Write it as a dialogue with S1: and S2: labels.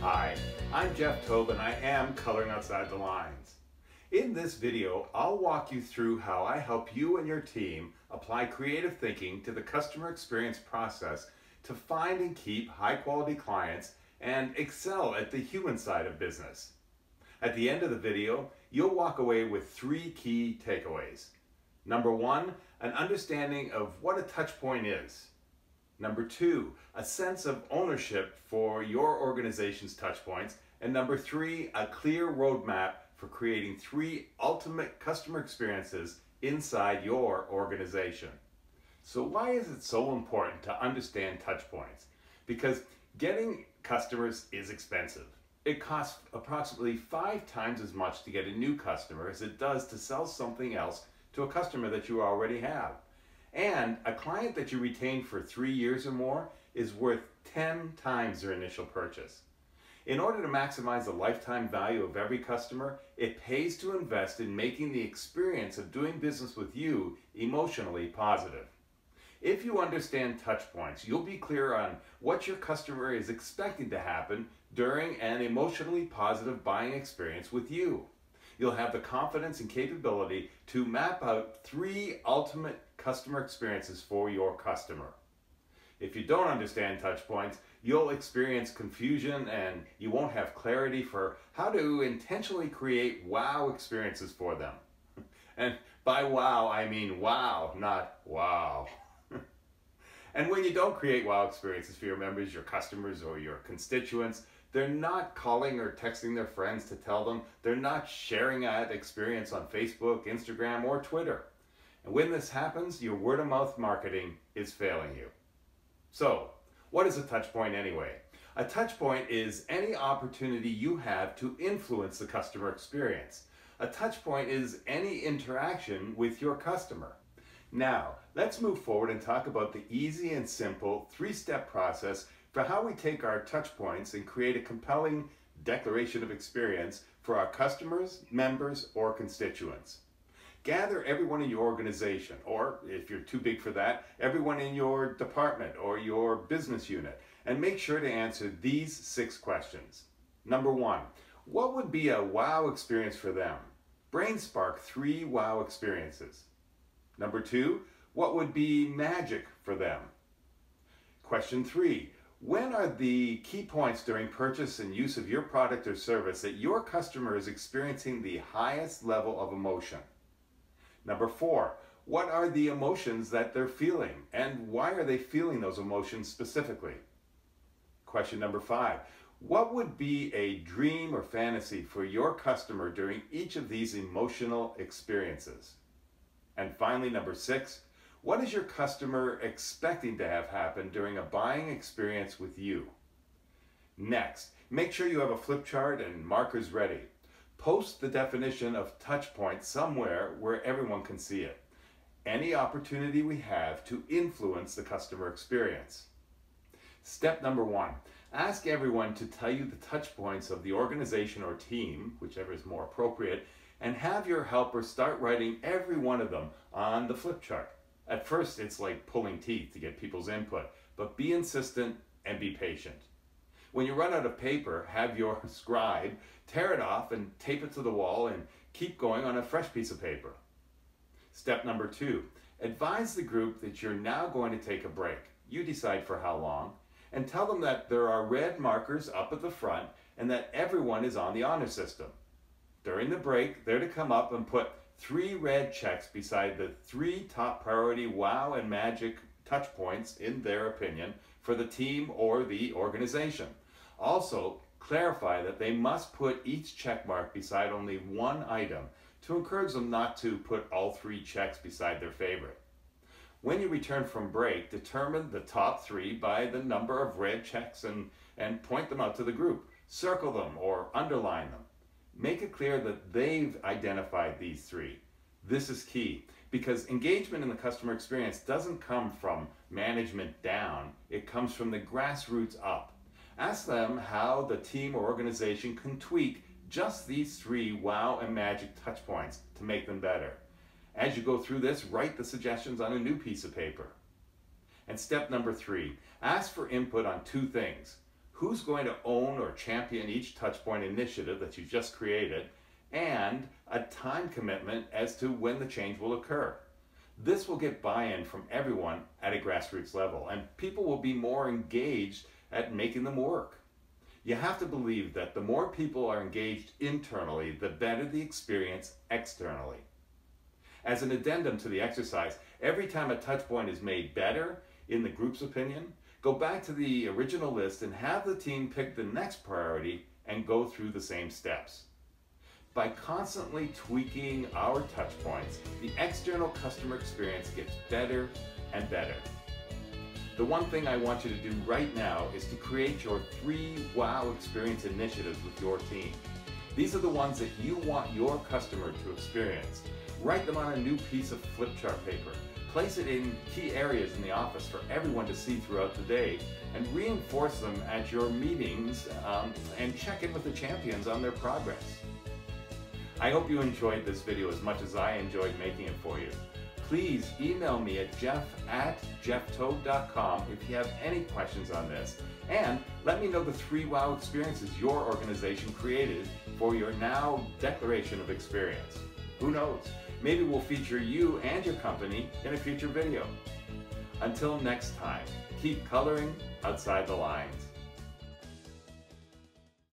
S1: Hi, I'm Jeff Tobe and I am Coloring Outside the Lines. In this video, I'll walk you through how I help you and your team apply creative thinking to the customer experience process to find and keep high-quality clients and excel at the human side of business. At the end of the video, you'll walk away with 3 key takeaways. Number 1, an understanding of what a touch point is. Number 2, a sense of ownership for your organization's touch points. And number 3, a clear roadmap for creating 3 ultimate customer experiences inside your organization. So why is it so important to understand touch points? Because getting customers is expensive. It costs approximately 5 times as much to get a new customer as it does to sell something else to a customer that you already have. And a client that you retain for 3 years or more is worth 10 times their initial purchase. In order to maximize the lifetime value of every customer, it pays to invest in making the experience of doing business with you emotionally positive. If you understand touch points, you'll be clear on what your customer is expecting to happen during an emotionally positive buying experience with you. You'll have the confidence and capability to map out 3 ultimate customer experiences for your customer. If you don't understand touch points, you'll experience confusion and you won't have clarity for how to intentionally create wow experiences for them. And by wow, I mean wow, not wow. And when you don't create wow experiences for your members, your customers, or your constituents, they're not calling or texting their friends to tell them. They're not sharing that experience on Facebook, Instagram, or Twitter. And when this happens, your word-of-mouth marketing is failing you. So, what is a touch point anyway? A touch point is any opportunity you have to influence the customer experience. A touch point is any interaction with your customer. Now, let's move forward and talk about the easy and simple 3-step process for how we take our touch points and create a compelling declaration of experience for our customers, members, or constituents. Gather everyone in your organization, or if you're too big for that, everyone in your department or your business unit, and make sure to answer these 6 questions. Number 1, what would be a wow experience for them? Brainspark 3 wow experiences. Number 2, what would be magic for them? Question 3, when are the key points during purchase and use of your product or service that your customer is experiencing the highest level of emotion? Number 4, what are the emotions that they're feeling and why are they feeling those emotions specifically? Question number 5, what would be a dream or fantasy for your customer during each of these emotional experiences? And finally, number 6, what is your customer expecting to have happen during a buying experience with you? Next, make sure you have a flip chart and markers ready. Post the definition of touch point somewhere where everyone can see it. Any opportunity we have to influence the customer experience. Step number 1, ask everyone to tell you the touch points of the organization or team, whichever is more appropriate, and have your helper start writing every one of them on the flip chart. At first, it's like pulling teeth to get people's input, but be insistent and be patient. When you run out of paper, have your scribe tear it off and tape it to the wall and keep going on a fresh piece of paper. Step number 2, advise the group that you're now going to take a break. You decide for how long, and tell them that there are red markers up at the front and that everyone is on the honor system. During the break, they're to come up and put 3 red checks beside the 3 top priority wow and magic touch points, in their opinion, for the team or the organization. Also, clarify that they must put each check mark beside only 1 item to encourage them not to put all 3 checks beside their favorite. When you return from break, determine the top 3 by the number of red checks and point them out to the group. Circle them or underline them. Make it clear that they've identified these 3. This is key because engagement in the customer experience doesn't come from management down, it comes from the grassroots up. Ask them how the team or organization can tweak just these 3 wow and magic touch points to make them better. As you go through this, write the suggestions on a new piece of paper. And step number 3, ask for input on 2 things. who's going to own or champion each touchpoint initiative that you just created, and a time commitment as to when the change will occur. This will get buy-in from everyone at a grassroots level, and people will be more engaged at making them work. You have to believe that the more people are engaged internally, the better the experience externally. As an addendum to the exercise, every time a touchpoint is made better in the group's opinion, go back to the original list and have the team pick the next priority and go through the same steps. By constantly tweaking our touchpoints, the external customer experience gets better and better. The one thing I want you to do right now is to create your 3 wow experience initiatives with your team. These are the ones that you want your customer to experience. Write them on a new piece of flip chart paper. Place it in key areas in the office for everyone to see throughout the day, and reinforce them at your meetings and check in with the champions on their progress. I hope you enjoyed this video as much as I enjoyed making it for you. Please email me at jeff@jefftobe.com if you have any questions on this, and let me know the 3 wow experiences your organization created for your now declaration of experience. Who knows? Maybe we'll feature you and your company in a future video. Until next time, keep coloring outside the lines.